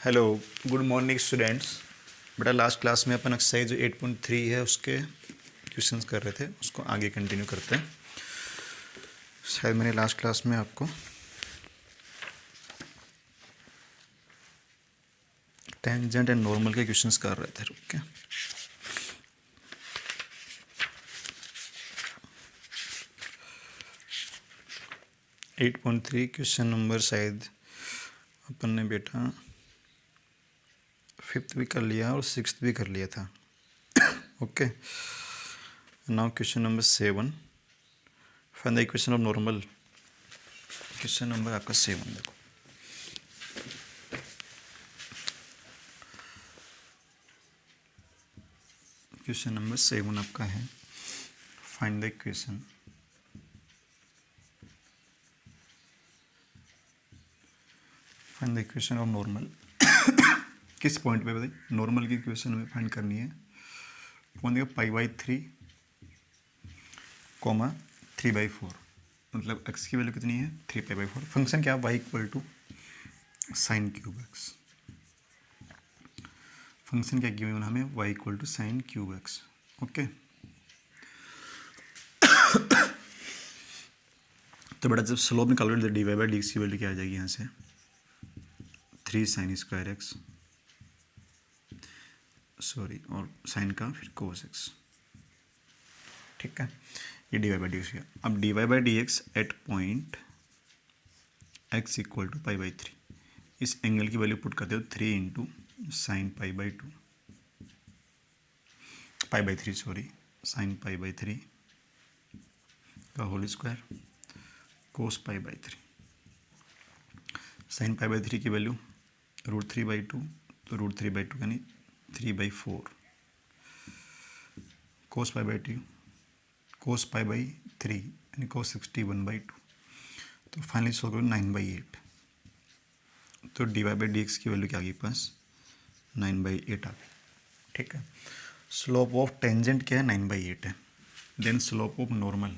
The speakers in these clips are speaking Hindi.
Hello, good morning students. बेटा लास्ट क्लास में अपन एक्सरसाइज 8.3 है उसके क्वेश्चंस कर रहे थे, उसको आगे कंटिन्यू करते हैं। शायद मैंने लास्ट क्लास में आपको टेंजेंट एंड नॉर्मल के क्वेश्चंस कर रहे थे। रुक के 8.3 क्वेश्चन नंबर शायद अपन ने बेटा 5th भी कर लिया और 6th भी कर लिया था। Okay, now question number 7, find the equation of normal. Question number आपका 7 देखो। क्वेश्चन नंबर 7 आपका है, find the equation find the equation of normal. किस पॉइंट पे बताइए, नॉर्मल की इक्वेशन हमें फाइंड करनी है। पॉइंट देखो π/3, 3/4, मतलब x की वैल्यू कितनी है 3π/4। फंक्शन क्या, y = sin3x। फंक्शन क्या गिवन हमें, y = sin3x। ओके, तो बेटा जब स्लोप निकालोगे तो dy/dx की वैल्यू क्या आ जाएगी यहाँ से 3 sin²x, सॉरी, और साइन का फिर cos x। ठीक है, ये dy/dx गया। अब dy/dx एट पॉइंट x = π/3, इस एंगल की वैल्यू पुट करते हो 3 × sin π/2 π/3 सॉरी, sin π/3 का होल स्क्वायर cos π/3। sin π/3 की वैल्यू √3/2, तो √3/2 यानी 3/4, cos π/2 cos π/3 यानी cos 61/2, तो फाइनली सॉल्व करो 9/8। तो dy/dx की वैल्यू क्या आ गई पास 9/8 आ गई। ठीक है, स्लोप ऑफ टेंजेंट क्या है 9/8 है। Then slope of normal,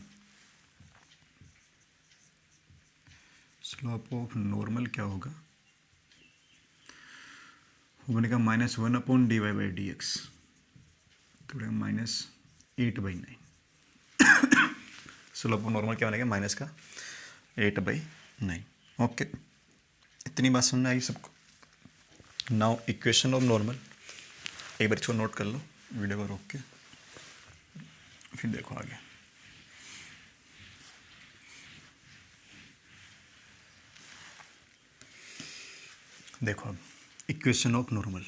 slope of normal क्या होगा, वो बनेगा -1/dy/dx, तो -8/9। स्लोप ऑफ नॉर्मल क्या बनेगा माइनस का 8/9। ओके, इतनी बात समझ में आई सबको। नाउ इक्वेशन ऑफ नॉर्मल, एक बार इसको नोट कर लो, वीडियो को रोक के फिर देखो आगे। देखो अब equation of normal,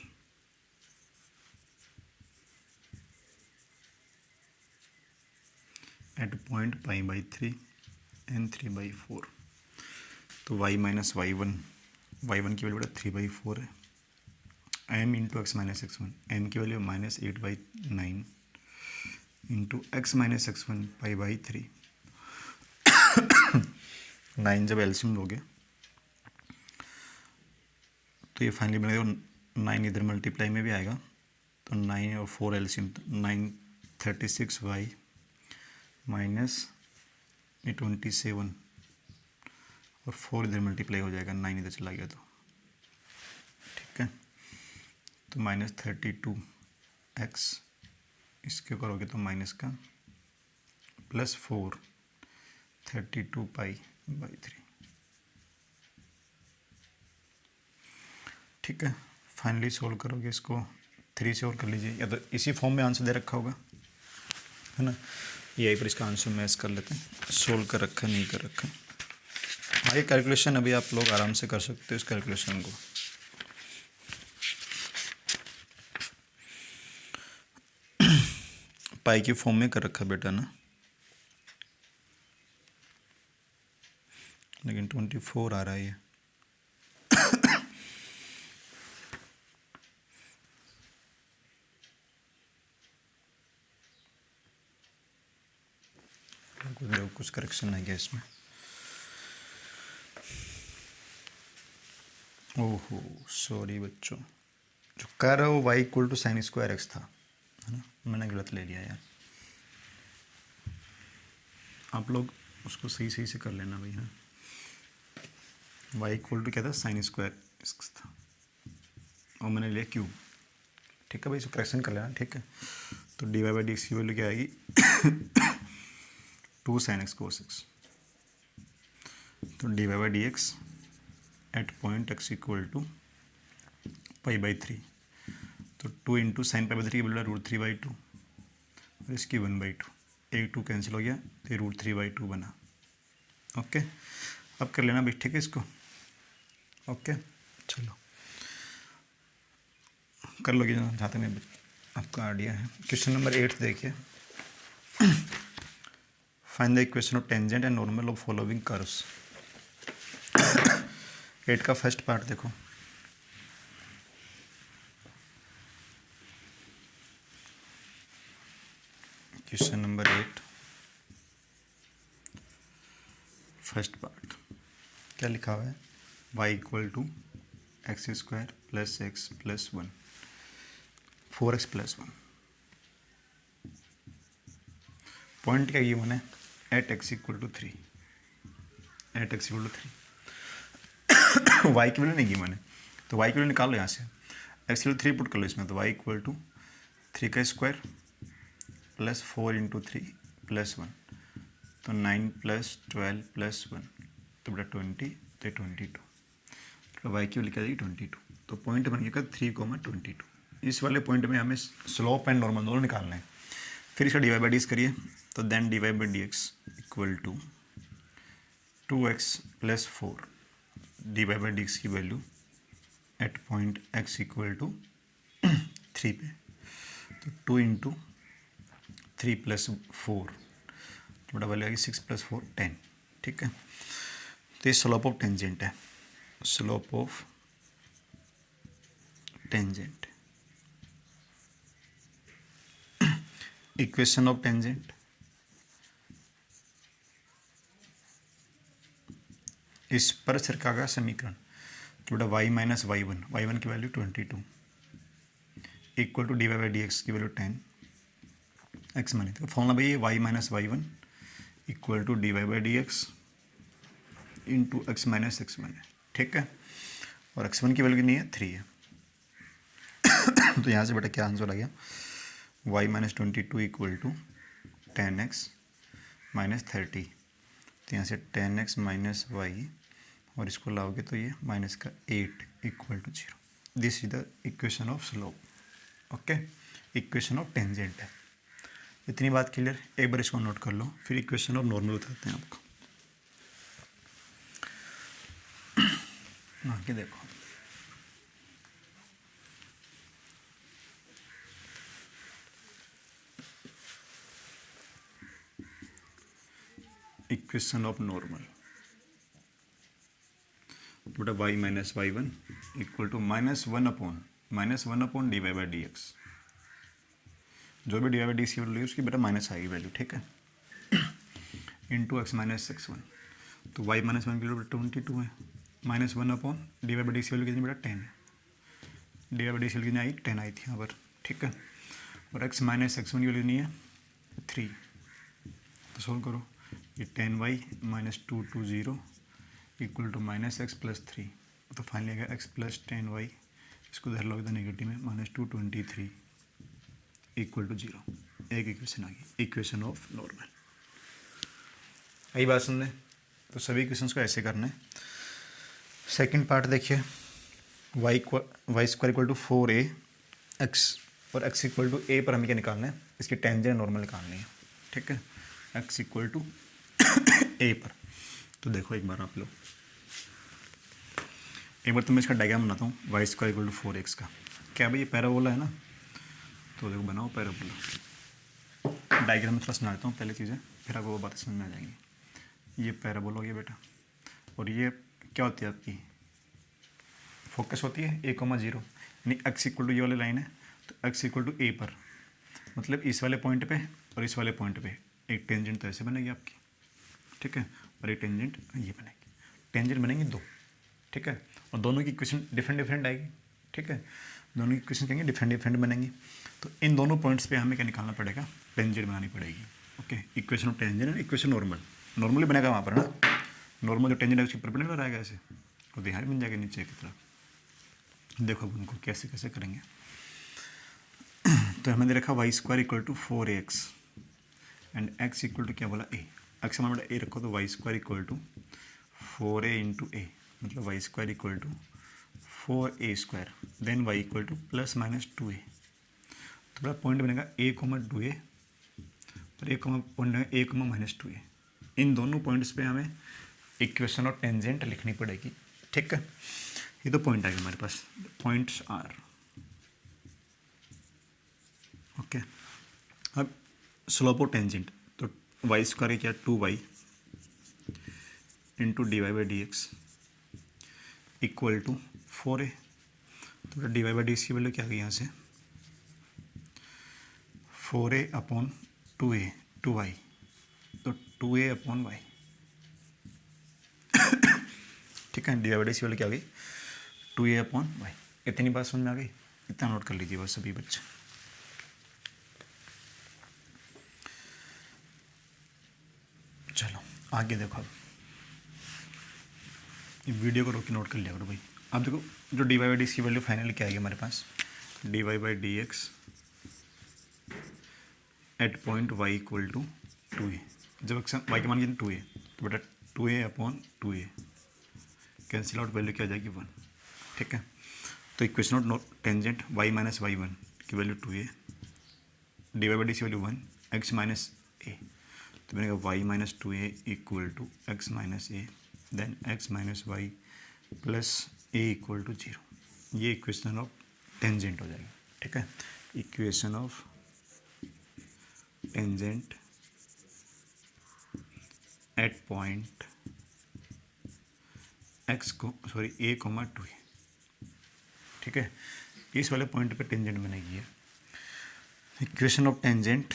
at point π/3 and 3/4, तो y - y1, y1 की वैल्यू बेटा 3/4 है, m × x - x1, m की वैल्यू -8/9 इंटू x - x1 π/3। 9 जब एल्सियम लोगे तो ये फाइनली बनेगा 9 इधर मल्टीप्लाई में भी आएगा, तो 9 और 4 एल्सियम, 9 36y - 27, और 4 इधर मल्टीप्लाई हो जाएगा, 9 इधर चला गया तो। ठीक है, तो -32x, इसके करोगे तो माइनस का +4 32π/3। ठीक है, फाइनली सोल्व करोगे इसको 3 से और कर लीजिए, या तो इसी फॉर्म में आंसर दे रखा होगा, है ना, यही पर इसका आंसर मैच कर लेते हैं। सोल्व कर रखा नहीं कर रखा, आगे कैलकुलेशन अभी आप लोग आराम से कर सकते हो इस कैलकुलेशन को। पाई की फॉर्म में कर रखा बेटा ना, लेकिन 24 आ रहा है ये। कुछ करेक्शन है क्या इसमें, ओहो सॉरी बच्चों, जो कह रहा हो y = sin²x था, है ना, मैंने गलत ले लिया यार। आप लोग उसको सही सही से कर लेना भाई। हाँ, y = क्या था sin² था, और मैंने लिया क्यूब, ठीक है भाई, इसको करेक्शन कर लेना, ठीक है। तो D Y by D x की वैल्यू क्या आएगी 2 sin x cos x। तो D Y by D x at point x equal to π/3, तो 2 इंटू साइन π/3 की वैल्यू √3/2 और इसकी 1/2, 1 2 कैंसिल हो गया तो ये √3/2 बना। ओके, अब कर लेना भाई, ठीक है इसको। ओके चलो कर लोगे जहाँ तक मैं आपका आइडिया है। क्वेश्चन नंबर 8 देखिए, find the equation of tangent and normal of following curves. 8 का फर्स्ट पार्ट देखो, क्वेश्चन नंबर 8 फर्स्ट पार्ट क्या लिखा हुआ है, y equal to x square plus x plus 1, 4x plus 1। Point क्या गिवन है, at x equal to 3, at x equal to 3। y की वैल्यू नहीं गिवन है तो y की वैल्यू निकाल लो यहाँ से, x इक्वल 3 पुट कर लो इसमें, तो y इक्वल टू 3 का स्क्वायर प्लस 4 इंटू 3 प्लस 1, तो 9 प्लस 12 प्लस 1, तो बेटा 20, तो 22, तो y की वैल्यू क्या जाएगी 22। तो पॉइंट बन गया 3,22। इस वाले पॉइंट में हमें स्लोप एंड नॉर्मल दोनों निकालना है। फिर इसका D Y by D X करिए, तो then D Y by D x equal to 2x plus 4, D Y by D x की value at point x equal to 3 पे, तो 2 इंटू 3 प्लस 4, तो बड़ा वैल्यू आएगी 6 प्लस 4 10, ठीक है। तो ये स्लोप ऑफ टेंजेंट है, slope of tangent. Equation of tangent, इस पर सर्कल का समीकरण, तो बेटा y माइनस y1, y1 की value 22 equal to d Y by D x की वैल्यू 10 x मानी, तो फॉर्मूला भाई y minus y1 equal to d Y by D x into x minus x1 है, ठीक है। और x1 की वैल्यू कितनी है 3 है। तो यहाँ से बेटा क्या आंसर आ गया, y minus 22 equal to 10x minus 30, तो यहाँ से 10x माइनस y और इसको लाओगे तो ये माइनस का 8 equal to 0। This is the equation of slope, okay, equation of tangent है। इतनी बात क्लियर, एक बार इसको नोट कर लो, फिर इक्वेशन ऑफ नॉर्मल बताते हैं आपको। आगे देखो, इक्वेशन ऑफ नॉर्मल, बेटा y minus y1 equal to -1/- d Y by D x. जो भी d Y by D x की वैल्यू उसकी बेटा माइनस आएगी वैल्यू, ठीक है, इंटू एक्स माइनस x1, तो y माइनस 1 की वैल्यू 22 है, -1/- d Y by D x की वैल्यू कितनी बेटा 10 है, d Y by D x की वैल्यू कितनी आई 10 आई थी यहाँ पर, ठीक है। और x माइनस x1 की वैल्यू नहीं है 3, तो सोल्व करो, ये 10y minus 220 equal to minus x plus 3, तो फाइनली आएगा x प्लस 10y, इसको इधर लोगे तो नेगेटिव में -223 इक्वल टू 0। एक इक्वेशन आ गई, इक्वेशन ऑफ नॉर्मल। आई बात सुनने, तो सभी इक्वेशंस को ऐसे करना है। सेकंड पार्ट देखिए, y square equal to 4ax और x इक्वल टू a पर हमें क्या निकालना है, इसकी टेंजेंट नॉर्मल निकालनी है, ठीक है, x इक्वल टू a पर। तो देखो एक बार आप लोग, एक बार तो मैं इसका डायग्राम बनाता हूँ, y square equal to 4x का। क्या भाई ये पैराबोला है ना, तो देखो बनाओ पैराबोला। डायग्राम में थोड़ा समझा देता हूँ पहले चीज़ें, फिर आपको वो बातें समझ में आ जाएंगी। ये पैराबोला हो गया बेटा, और ये क्या होती है आपकी फोकस होती है 1,0, यानी x इक्वल टू ये वाली लाइन है, तो x इक्वल टू a पर, मतलब इस वाले पॉइंट पे और इस वाले पॉइंट पे एक टेंजेंट तो ऐसे बनेगी आपकी, ठीक है, और एक टेंजेंट ये बनेगी, टेंजेंट बनेंगी 2, ठीक है, और दोनों की इक्वेशन डिफरेंट आएगी, ठीक है, दोनों की इक्वेशन कहेंगे डिफरेंट बनेंगी। तो इन दोनों पॉइंट्स पे हमें क्या निकालना पड़ेगा, टेंजेंट बनानी पड़ेगी, okay. Equation of tangent and equation normal, normally बनेगा वहाँ पर ना, नॉर्मल जो टेंजेंट है उसकी परपेंडिकुलर आएगा ऐसे, और यहाँ बन जाएगा नीचे की तरफ, देखो अब उनको कैसे कैसे करेंगे। तो हमें दे रखा Y square equal to 4ax and X equal to क्या बोला ए। एक्स हमारा ए रखो तो Y square equal to 4a into A, मतलब Y square equal to 4a square, then Y equal to plus minus 2a। तो बड़ा पॉइंट बनेगा a कोमा 2a और एक पॉइंट बनेगा a कोमा माइनस 2a। इन दोनों पॉइंट्स पे हमें इक्वेशन ऑफ टेंजेंट लिखनी पड़ेगी। ठीक है, ये तो पॉइंट आ गया हमारे पास, पॉइंट्स आर ओके। अब स्लोप ऑफ टेंजेंट, तो वाई स्क्वायर क्या 2y into d Y by D x equal to 4a। तो D Y by D x की वैल्यू क्या आ गई यहाँ से 4a अपॉन 2a 2y, तो 2a अपॉन y। ठीक है, d Y by D x की वैल्यू क्या आ गई 2a अपॉन y। इतनी बात समझ में आ गई, इतना नोट कर लीजिए बस सभी बच्चे। चलो आगे देखो, अब वीडियो को रोक के नोट कर लिया करो भाई। अब देखो जो D Y by D x की वैल्यू फाइनली क्या आएगी हमारे पास, D Y by D x at point Y equal to 2a। जब वाई के मान कितने 2a, तो बेटा 2a upon 2a cancel out, value क्या आ जाएगी 1। ठीक है, तो equation of tangent y minus Y one की value 2a, D Y by D की वैल्यू 1, x माइनस a, तो बनेगा y minus 2a equal to x minus a, then x minus Y plus a equal to 0। ये इक्वेशन ऑफ टेंजेंट हो जाएगी। ठीक है, equation of tangent at point x को सॉरी a कोमा 2a। ठीक है, इस वाले पॉइंट पे टेंजेंट बनेगी है। Equation of tangent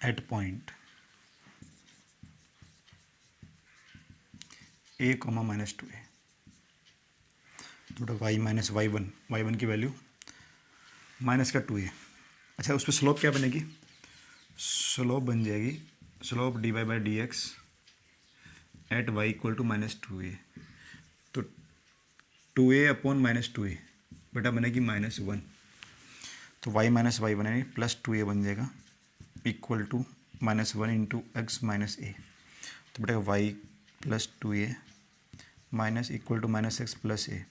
at point a comma minus 2a, तो वाई माइनस वाई वन की वैल्यू माइनस का 2a। अच्छा, उस पर स्लोप क्या बनेगी, स्लोप बन जाएगी slope d Y by D x at y equal to minus 2a, तो 2a अपॉन माइनस 2a बेटा बनेगी माइनस 1, तो y माइनस वाई बनेगी प्लस 2a बन जाएगा equal to minus 1 into x minus a, तो बेटा y plus 2a minus equal to minus x plus a,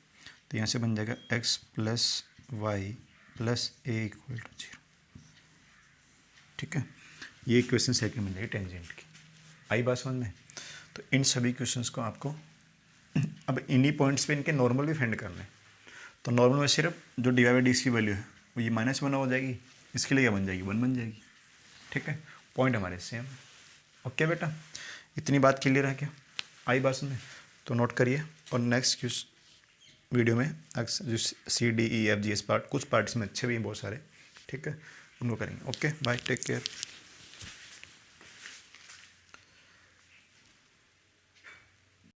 तो यहाँ से बन जाएगा x plus y plus a equal to 0। ठीक है, ये इक्वेशन सेकंड बन जाएगी टेंजेंट की। आई बात समझ में। तो इन सभी क्वेश्चंस को आपको अब इन्हीं पॉइंट्स पे इनके नॉर्मल भी फाइंड करने हैं। तो नॉर्मल में सिर्फ जो डी वाई बाई डी की वैल्यू है वो ये माइनस 1 हो जाएगी, इसके लिए क्या बन जाएगी 1 बन जाएगी। ठीक है, पॉइंट हमारे सेम। ओके बेटा, इतनी बात क्लियर है क्या, आई बात समझ में। तो नोट करिए, और नेक्स्ट वीडियो में जो CDEFGH पार्ट, कुछ पार्ट्स में अच्छे भी हैं बहुत सारे, ठीक है, उनको करेंगे। Okay bye, take care.